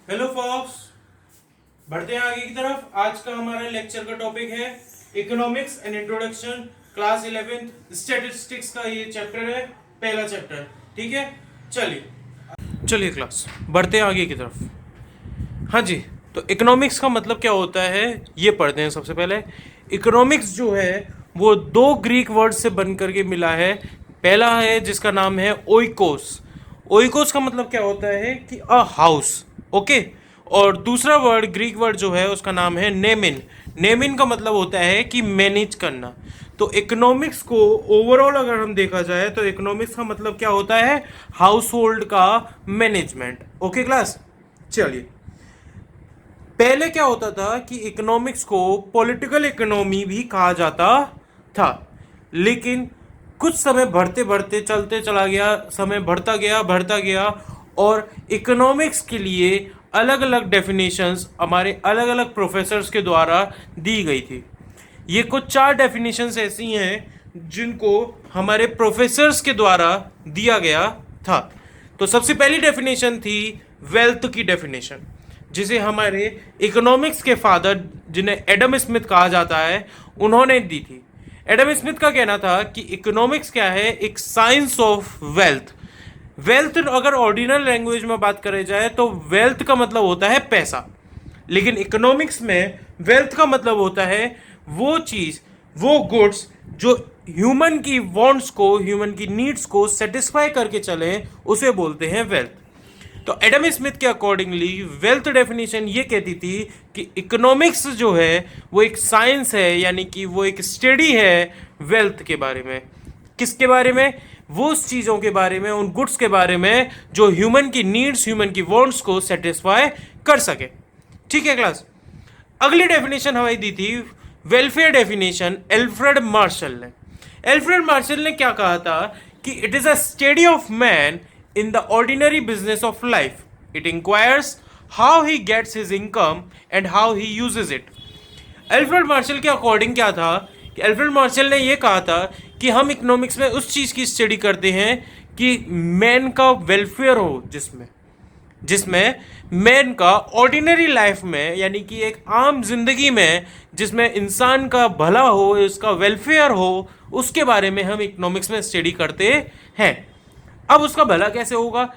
Hello fox, बढ़ते हैं आगे की तरफ। आज का हमारा लेक्चर का टॉपिक है economics and introduction, class 11th statistics का ये चैप्टर है, पहला चैप्टर। ठीक है, चलिए चलिए क्लास बढ़ते हैं आगे की तरफ। हाँ जी, तो इकोनॉमिक्स का मतलब क्या होता है ये पढ़ते हैं। सबसे पहले इकोनॉमिक्स जो है वो दो ग्रीक वर्ड से बन करके मिला है। पहला है जिसका नाम है ओइकोस। ओइकोस का मतलब क्या होता है कि अ हाउस, ओके। और दूसरा वर्ड ग्रीक वर्ड जो है उसका नाम है नेमिन। नेमिन का मतलब होता है कि मैनेज करना। तो इकोनॉमिक्स को ओवरऑल अगर हम देखा जाए तो इकोनॉमिक्स का मतलब क्या होता है, हाउस होल्ड का मैनेजमेंट। ओके क्लास, चलिए। पहले क्या होता था कि इकोनॉमिक्स को पॉलिटिकल इकोनॉमी भी कहा जाता था, लेकिन कुछ समय बढ़ते बढ़ते चलते चला गया, समय बढ़ता गया और इकोनॉमिक्स के लिए अलग अलग डेफिनेशंस हमारे अलग अलग प्रोफेसर्स के द्वारा दी गई थी। ये कुछ चार डेफिनेशंस ऐसी हैं जिनको हमारे प्रोफेसर्स के द्वारा दिया गया था। तो सबसे पहली डेफिनेशन थी वेल्थ की डेफिनेशन, जिसे हमारे इकोनॉमिक्स के फादर, जिन्हें एडम स्मिथ कहा जाता है, उन्होंने दी थी। एडम स्मिथ का कहना था कि इकोनॉमिक्स क्या है, एक साइंस ऑफ वेल्थ। वेल्थ अगर ऑर्डिनल लैंग्वेज में बात करी जाए तो वेल्थ का मतलब होता है पैसा, लेकिन इकोनॉमिक्स में वेल्थ का मतलब होता है वो चीज, वो गुड्स जो ह्यूमन की वांट्स को, ह्यूमन की नीड्स को सेटिस्फाई करके चले, उसे बोलते हैं वेल्थ। तो एडम स्मिथ के अकॉर्डिंगली वेल्थ डेफिनेशन ये कहती थी कि इकोनॉमिक्स जो है वो एक साइंस है, यानी कि वो एक स्टडी है वेल्थ के बारे में। किसके बारे में? वो उस चीज़ों के बारे में, उन गुड्स के बारे में जो ह्यूमन की नीड्स, ह्यूमन की वांट्स को सेटिस्फाई कर सके। ठीक है क्लास। अगली डेफिनेशन हमें दी थी वेलफेयर डेफिनेशन, एल्फ्रेड मार्शल ने। एल्फ्रेड मार्शल ने क्या कहा था कि it is a study of man in the ordinary business of life. It inquires how he gets his income and how he uses it. Alfred Marshall के according क्या था कि एल्फ्रेड मार्शल ने यह कहा था कि हम इकोनॉमिक्स में उस चीज़ की स्टडी करते हैं कि मैन का वेलफेयर हो, जिसमें जिसमें मैन का ऑर्डिनरी लाइफ में, यानी कि एक आम जिंदगी में, जिसमें इंसान का भला हो, इसका वेलफेयर हो, उसके बारे में हम इकोनॉमिक्स में स्टडी करते हैं। अब उसका भला कैसे होगा,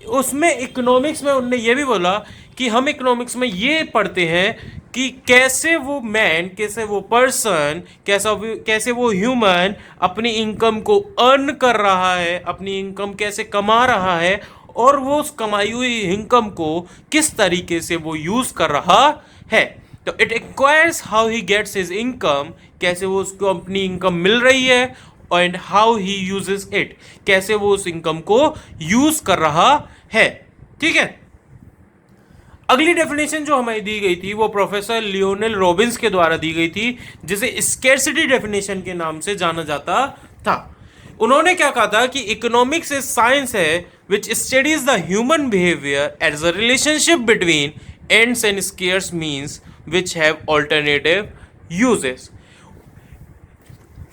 उसमें इकोनॉमिक्स में उनने ये भी बोला कि हम इकोनॉमिक्स में ये पढ़ते हैं कि कैसे वो मैन, कैसे वो पर्सन, कैसे वो ह्यूमन अपनी इनकम को अर्न कर रहा है, अपनी इनकम कैसे कमा रहा है, और वो उस कमाई हुई इनकम को किस तरीके से वो यूज कर रहा है। तो it acquires how he gets his income, कैसे वो उसको अपनी इनकम मिल रही है, and how he uses it, कैसे वो उस इनकम को यूज कर रहा है। ठीक है। अगली डेफिनेशन जो हमें दी गई थी वो प्रोफेसर लियोनेल रॉबिन्स के द्वारा दी गई थी, जिसे स्कैर्सिटी डेफिनेशन के नाम से जाना जाता था। उन्होंने क्या कहा था कि इकोनॉमिक्स एक साइंस है which studies the human behaviour as a relationship between ends and scarce means which have alternative uses.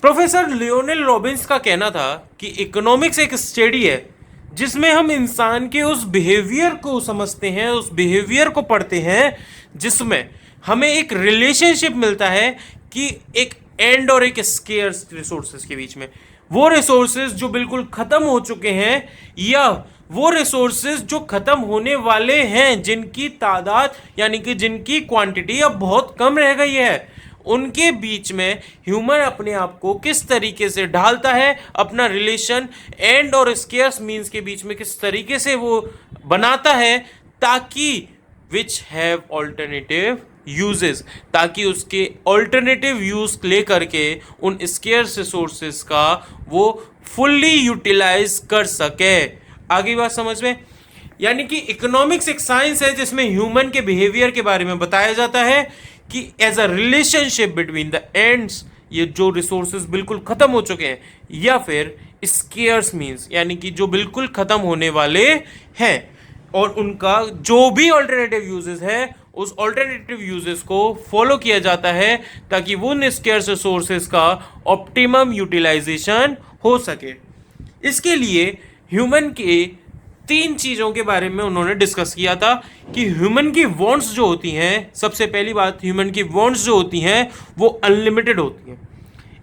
Professor Lionel Robbins का कहना था कि इकोनॉमिक्स एक स्टडी है जिसमें हम इंसान के उस बिहेवियर को समझते हैं, उस बिहेवियर को पढ़ते हैं, जिसमें हमें एक रिलेशनशिप मिलता है कि एक एंड और एक स्केयर्स रिसोर्सेज के बीच में। वो रिसोर्सेज जो बिल्कुल खत्म हो चुके हैं, या वो रिसोर्सेज जो खत्म होने वाले हैं, जिनकी तादाद यानी कि जिनकी क्वांटिटी अब बहुत कम रह गई है, उनके बीच में ह्यूमन अपने आप को किस तरीके से ढालता है, अपना रिलेशन एंड और स्केयर्स मीन्स के बीच में किस तरीके से वो बनाता है, ताकि विच हैव ऑल्टरनेटिव यूजेस, ताकि उसके ऑल्टरनेटिव यूज ले करके उन स्केयर्स रिसोर्सेज का वो फुल्ली यूटिलाइज कर सके। आगे बात समझ में? यानी कि इकोनॉमिक्स एक साइंस है जिसमें ह्यूमन के बिहेवियर के बारे में बताया जाता है कि as a relationship between the ends, ये जो रिसोर्सेज बिल्कुल खत्म हो चुके हैं, या फिर स्केयर्स मीन्स यानी कि जो बिल्कुल खत्म होने वाले हैं, और उनका जो भी ऑल्टरनेटिव यूजेस है, उस ऑल्टरनेटिव यूजेस को फॉलो किया जाता है ताकि वो उन स्केयर्स रिसोर्सेज का ऑप्टिमम यूटिलाइजेशन हो सके। इसके लिए ह्यूमन के तीन चीजों के बारे में उन्होंने डिस्कस किया था कि ह्यूमन की वांट्स जो होती हैं, सबसे पहली बात, ह्यूमन की वांट्स जो होती हैं वो अनलिमिटेड होती हैं।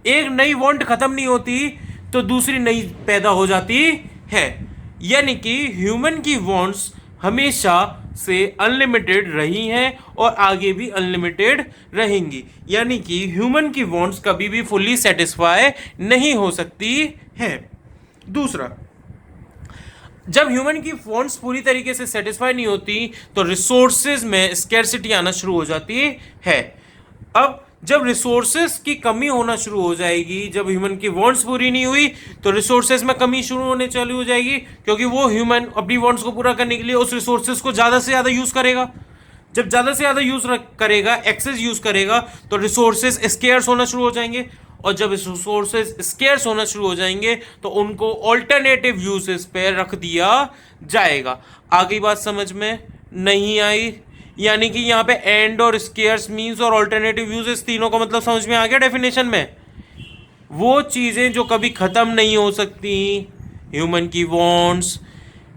एक नई वांट खत्म नहीं होती तो दूसरी नई पैदा हो जाती है, यानी कि ह्यूमन की वांट्स हमेशा से अनलिमिटेड रही हैं और आगे भी अनलिमिटेड रहेंगी, यानी कि ह्यूमन की वांट्स कभी भी फुल्ली सेटिस्फाई नहीं हो सकती है। दूसरा, जब ह्यूमन की वांट्स पूरी तरीके से सेटिस्फाई नहीं होती तो रिसोर्सेज में स्कैर्सिटी आना शुरू हो जाती है। अब जब रिसोर्सेज की कमी होना शुरू हो जाएगी, जब ह्यूमन की वांट्स पूरी नहीं हुई तो रिसोर्सेज में कमी शुरू होने चालू हो जाएगी, क्योंकि वो ह्यूमन अपनी वांट्स को पूरा करने के लिए उस रिसोर्सेज को ज़्यादा से ज़्यादा यूज़ करेगा। जब ज़्यादा से ज़्यादा यूज़ करेगा, एक्सेस यूज़ करेगा, तो रिसोर्सेज स्केर्स होना शुरू हो जाएंगे, और जब रिसोर्सेज स्केर्स होना शुरू हो जाएंगे तो उनको ऑल्टरनेटिव यूजेस पे रख दिया जाएगा। आगे बात समझ में नहीं आई? यानी कि यहाँ पे एंड और स्केर्स मींस और ऑल्टरनेटिव यूजेस तीनों का मतलब समझ में आ गया डेफिनेशन में? वो चीज़ें जो कभी ख़त्म नहीं हो सकती, ह्यूमन की वांट्स,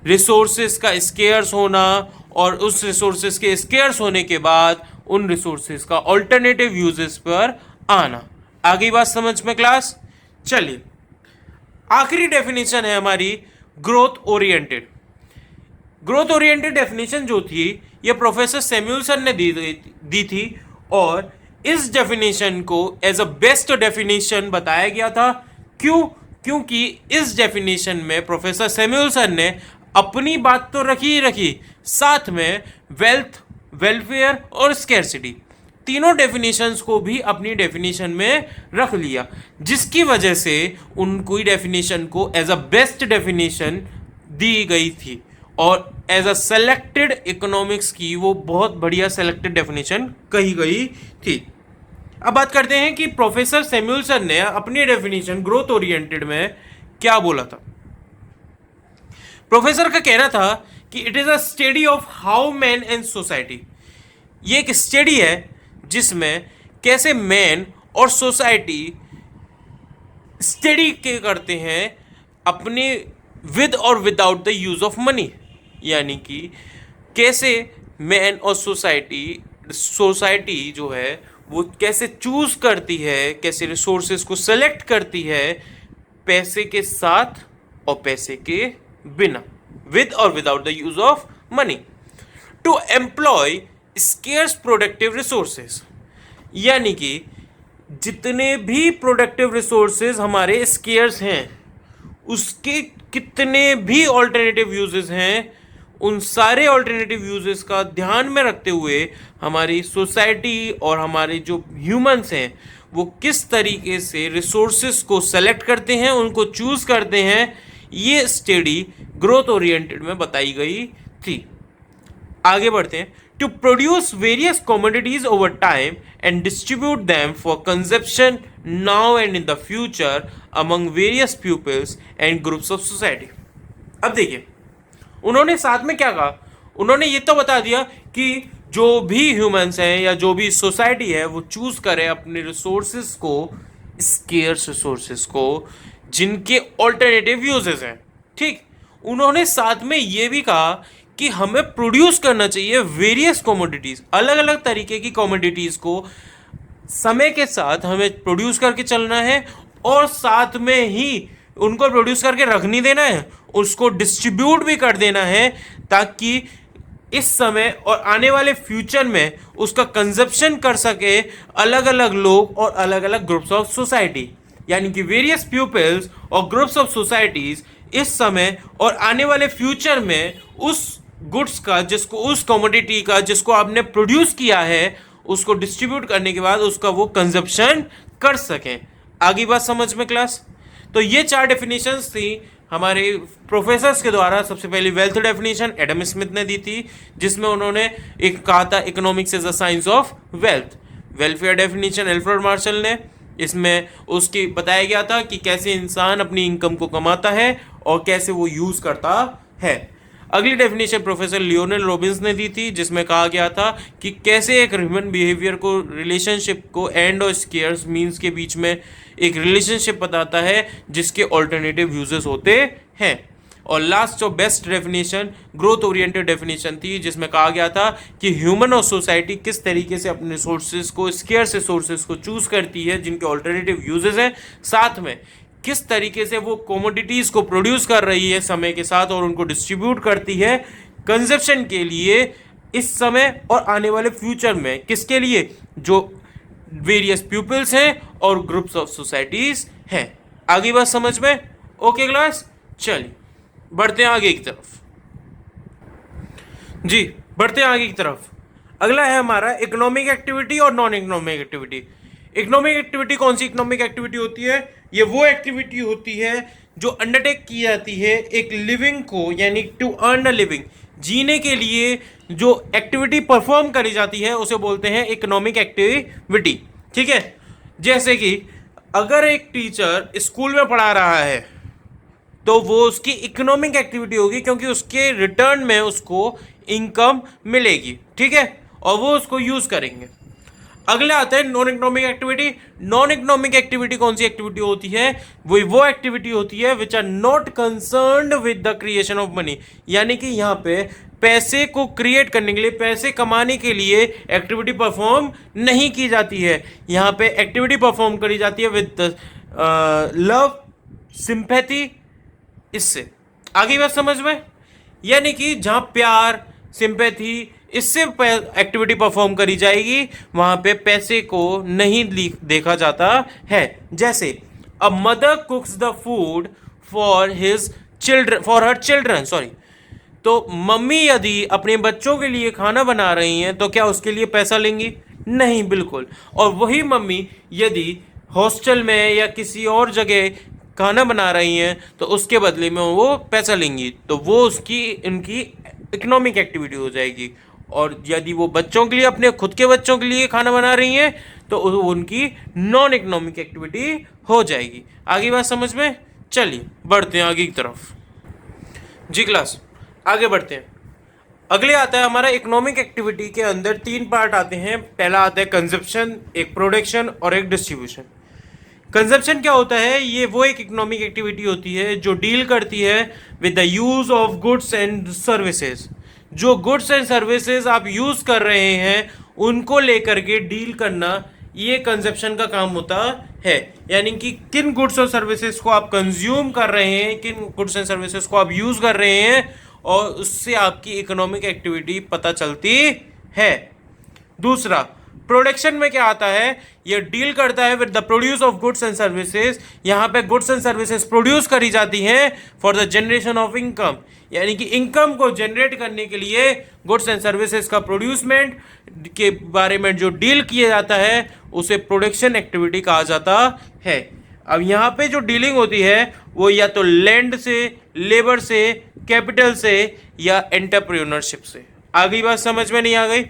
रिसोर्सेज का स्केर्स होना, और उस रिसोर्सेज के स्केर्स होने के बाद उन रिसोर्सेज का ऑल्टरनेटिव यूजेस पर आना। आगे बात समझ में क्लास? चलिए, आखिरी डेफिनेशन है हमारी growth oriented. Growth oriented definition जो थी ये प्रोफेसर सैमुअलसन ने दी थी, और इस डेफिनेशन को एज अ बेस्ट डेफिनेशन बताया गया था। क्यों? क्योंकि इस डेफिनेशन में प्रोफेसर सैमुअलसन ने अपनी बात तो रखी ही रखी, साथ में वेल्थ, वेलफेयर और स्कैर्सिटी तीनों डेफिनेशंस को भी अपनी डेफिनेशन में रख लिया, जिसकी वजह से उनकी डेफिनेशन को एज अ बेस्ट डेफिनेशन दी गई थी, और एज अ सेलेक्टेड इकोनॉमिक्स की वो बहुत बढ़िया सेलेक्टेड डेफिनेशन कही गई थी। अब बात करते हैं कि प्रोफेसर सैमुअलसन ने अपनी डेफिनेशन ग्रोथ ओरिएंटेड में क्या बोला था। प्रोफेसर का कहना था कि it is a study of how man and society, ये एक स्टडी है जिसमें कैसे मैन और सोसाइटी स्टडी के करते हैं अपने विद और without the use of money, यानी कि कैसे मैन और सोसाइटी जो है वो कैसे चूज करती है, कैसे रिसोर्सेज को सेलेक्ट करती है पैसे के साथ और पैसे के बिना, विद और without the use of money, to employ scarce productive resources, यानी कि जितने भी प्रोडक्टिव रिसोर्सेज हमारे स्केर्स हैं उसके कितने भी ऑल्टरनेटिव यूजेस हैं, उन सारे ऑल्टरनेटिव यूजेस का ध्यान में रखते हुए हमारी सोसाइटी और हमारे जो ह्यूमंस हैं वो किस तरीके से रिसोर्सेज को सेलेक्ट करते हैं, उनको चूज करते हैं, ये स्टडी ग्रोथ ओरिएंटेड में बताई गई थी। आगे बढ़ते हैं। To produce various commodities over time and distribute them for consumption now and in the future among various peoples and groups of society. अब देखिए, उन्होंने साथ में क्या कहा, उन्होंने ये तो बता दिया कि जो भी ह्यूमंस हैं या जो भी सोसाइटी है वो चूज करे अपने रिसोर्सेज को, स्केर्स रिसोर्सेज को, जिनके ऑल्टरनेटिव यूजेस हैं। ठीक, उन्होंने साथ में ये भी कहा कि हमें प्रोड्यूस करना चाहिए वेरियस कमोडिटीज, अलग अलग तरीके की कमोडिटीज को समय के साथ हमें प्रोड्यूस करके चलना है, और साथ में ही उनको प्रोड्यूस करके रख नहीं देना है, उसको डिस्ट्रीब्यूट भी कर देना है, ताकि इस समय और आने वाले फ्यूचर में उसका कंजप्शन कर सके अलग अलग लोग और अलग अलग ग्रुप्स ऑफ सोसाइटी, यानी कि वेरियस पीपल्स और ग्रुप्स ऑफ सोसाइटीज इस समय और आने वाले फ्यूचर में उस गुड्स का, जिसको, उस कमोडिटी का जिसको आपने प्रोड्यूस किया है, उसको डिस्ट्रीब्यूट करने के बाद उसका वो कंजप्शन कर सकें। आगे बात समझ में क्लास? तो ये चार डेफिनेशंस थी हमारे प्रोफेसर्स के द्वारा। सबसे पहली वेल्थ डेफिनेशन एडम स्मिथ ने दी थी, जिसमें उन्होंने एक कहा था economics is the science of wealth. Welfare definition Alfred Marshall ने, इसमें उसकी बताया गया था कि कैसे इंसान अपनी इनकम को कमाता है और कैसे वो यूज करता है। अगली डेफिनेशन प्रोफेसर लियोनेल रॉबिन्स ने दी थी, जिसमें कहा गया था कि कैसे एक ह्यूमन बिहेवियर को, रिलेशनशिप को एंड और स्केयर्स मीन्स के बीच में एक रिलेशनशिप बताता है जिसके ऑल्टरनेटिव यूजेस होते हैं। और लास्ट जो best definition growth oriented definition थी, जिसमें कहा गया था कि ह्यूमन और सोसाइटी किस तरीके से अपने सोर्सेज को, स्केर्स सोर्सेज को चूज करती है जिनके ऑल्टरनेटिव यूजेस हैं, साथ में किस तरीके से वो कमोडिटीज को प्रोड्यूस कर रही है समय के साथ और उनको डिस्ट्रीब्यूट करती है कंजप्शन के लिए इस समय और आने वाले फ्यूचर में, किसके लिए, जो वेरियस पीपल्स हैं और ग्रुप्स ऑफ सोसाइटीज हैं। आगे बात समझ में? ओके क्लास, चलिए बढ़ते हैं आगे की तरफ। जी बढ़ते हैं आगे की तरफ। अगला है हमारा इकोनॉमिक एक्टिविटी और non economic activity. Economic activity कौन सी इकोनॉमिक एक्टिविटी होती है? ये वो एक्टिविटी होती है जो अंडरटेक की जाती है एक लिविंग को, यानी टू अर्न अ लिविंग, जीने के लिए जो एक्टिविटी परफॉर्म करी जाती है उसे बोलते हैं इकोनॉमिक एक्टिविटी। ठीक है, जैसे कि अगर एक टीचर स्कूल में पढ़ा रहा है तो वो उसकी इकोनॉमिक एक्टिविटी होगी, क्योंकि उसके रिटर्न में उसको इनकम मिलेगी। ठीक है, और वो उसको यूज करेंगे। अगला आता है non economic activity. Non economic activity कौन सी एक्टिविटी होती है? वो एक्टिविटी होती है which are not concerned with the creation of money, यानी कि यहाँ पे पैसे को क्रिएट करने के लिए, पैसे कमाने के लिए एक्टिविटी परफॉर्म नहीं की जाती है। यहाँ पे एक्टिविटी परफॉर्म करी जाती है विद लव, सिंपैथी, इससे आगे बात समझ में? यानी कि जहां प्यार, सिंपैथी, इससे एक्टिविटी परफॉर्म करी जाएगी, वहां पे पैसे को नहीं देखा जाता है। जैसे a mother कुक्स the food for her children, sorry, तो मम्मी यदि अपने बच्चों के लिए खाना बना रही हैं तो क्या उसके लिए पैसा लेंगी? नहीं, बिल्कुल। और वही मम्मी यदि हॉस्टल में या किसी और जगह खाना बना रही हैं तो उसके बदले में वो पैसा लेंगी, तो वो उनकी इकोनॉमिक एक्टिविटी हो जाएगी। और यदि वो बच्चों के लिए, अपने खुद के बच्चों के लिए खाना बना रही हैं तो उनकी नॉन इकोनॉमिक एक्टिविटी हो जाएगी। आगे बात समझ में? चलिए बढ़ते हैं आगे की तरफ। जी क्लास, आगे बढ़ते हैं। अगले आता है हमारा इकोनॉमिक एक्टिविटी के अंदर 3 पार्ट आते हैं। पहला आता है कंजप्शन, एक प्रोडक्शन और एक डिस्ट्रीब्यूशन। कंजप्शन क्या होता है? ये वो एक इकोनॉमिक एक्टिविटी होती है जो डील करती है with the use of goods and services. जो गुड्स एंड सर्विसेज आप यूज कर रहे हैं उनको लेकर के डील करना, ये कंजप्शन का काम होता है। यानी कि किन गुड्स और सर्विसेज को आप कंज्यूम कर रहे हैं, किन गुड्स एंड सर्विसेज को आप यूज कर रहे हैं, और उससे आपकी इकोनॉमिक एक्टिविटी पता चलती है। दूसरा, प्रोडक्शन में क्या आता है? ये डील करता है with the produce of goods and services. यहाँ पे गुड्स एंड सर्विसेज प्रोड्यूस करी जाती हैं for the generation of income, यानी कि इनकम को जनरेट करने के लिए गुड्स एंड सर्विसेज का प्रोड्यूसमेंट के बारे में जो डील किया जाता है उसे प्रोडक्शन एक्टिविटी कहा जाता है। अब यहाँ पे जो डीलिंग होती है वो या तो लैंड से, लेबर से, कैपिटल से या एंटरप्रेन्योरशिप से। आगे बात समझ में नहीं आ गई?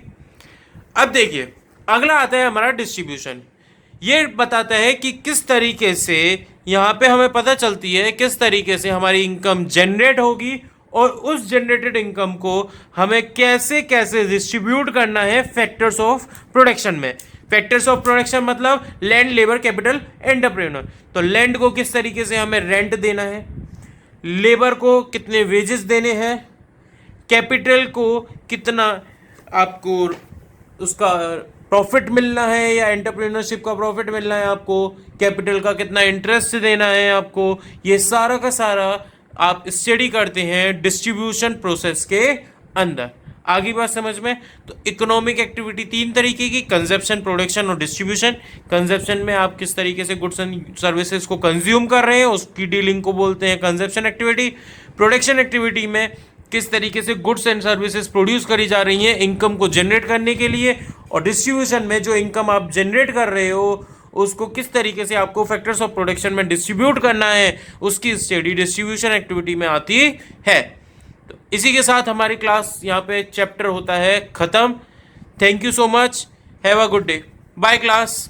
अब देखिए अगला आता है हमारा डिस्ट्रीब्यूशन। ये बताता है कि किस तरीके से यहाँ पे हमें पता चलती है किस तरीके से हमारी इनकम जनरेट होगी और उस जनरेटेड इनकम को हमें कैसे कैसे डिस्ट्रीब्यूट करना है फैक्टर्स ऑफ प्रोडक्शन में। फैक्टर्स ऑफ प्रोडक्शन मतलब लैंड, लेबर, कैपिटल, एंटरप्रेन्योर। तो लैंड को किस तरीके से हमें रेंट देना है, लेबर को कितने वेजेस देने हैं, कैपिटल को कितना आपको उसका प्रॉफिट मिलना है या एंटरप्रेन्योरशिप का प्रॉफिट मिलना है आपको, कैपिटल का कितना इंटरेस्ट देना है आपको, ये सारा का सारा आप स्टडी करते हैं डिस्ट्रीब्यूशन प्रोसेस के अंदर। आगे बात समझ में? तो इकोनॉमिक एक्टिविटी 3 तरीके की, कंजप्शन, प्रोडक्शन और डिस्ट्रीब्यूशन। कंजप्शन में आप किस तरीके से गुड्स एंड सर्विसेज को कंज्यूम कर रहे हैं उसकी डीलिंग को बोलते हैं कंजप्शन एक्टिविटी। प्रोडक्शन एक्टिविटी में किस तरीके से गुड्स एंड सर्विसेज प्रोड्यूस करी जा रही हैं इनकम को जनरेट करने के लिए, और डिस्ट्रीब्यूशन में जो इनकम आप जनरेट कर रहे हो उसको किस तरीके से आपको फैक्टर्स ऑफ प्रोडक्शन में डिस्ट्रीब्यूट करना है उसकी स्टडी डिस्ट्रीब्यूशन एक्टिविटी में आती है। तो इसी के साथ हमारी क्लास यहाँ पे चैप्टर होता है खत्म। Thank you so much, have a good day, bye class.